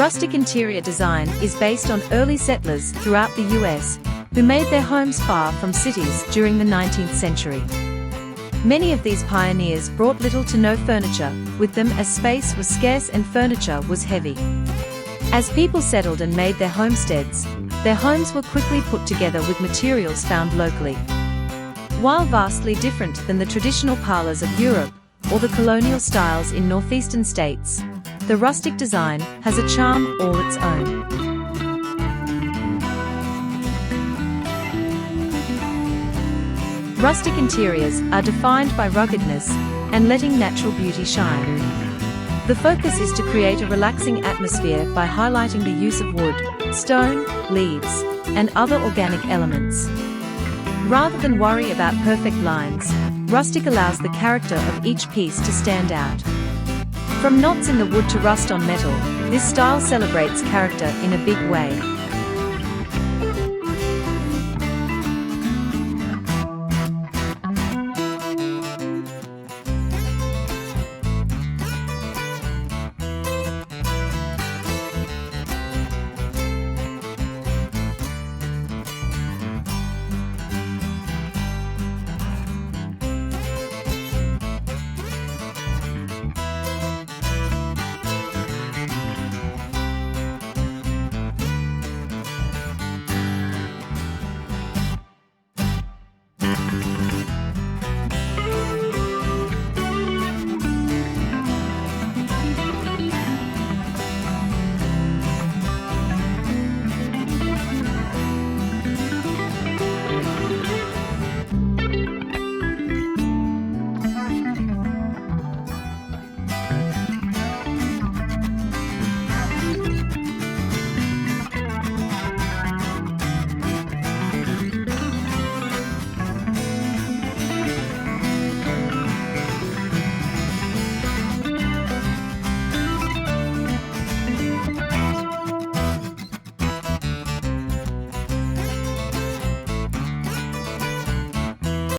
Rustic interior design is based on early settlers throughout the US, who made their homes far from cities during the 19th century. Many of these pioneers brought little to no furniture with them, as space was scarce and furniture was heavy. As people settled and made their homesteads, their homes were quickly put together with materials found locally. While vastly different than the traditional parlors of Europe or the colonial styles in northeastern states, the rustic design has a charm all its own. Rustic interiors are defined by ruggedness and letting natural beauty shine. The focus is to create a relaxing atmosphere by highlighting the use of wood, stone, leaves, and other organic elements. Rather than worry about perfect lines, rustic allows the character of each piece to stand out. From knots in the wood to rust on metal, this style celebrates character in a big way.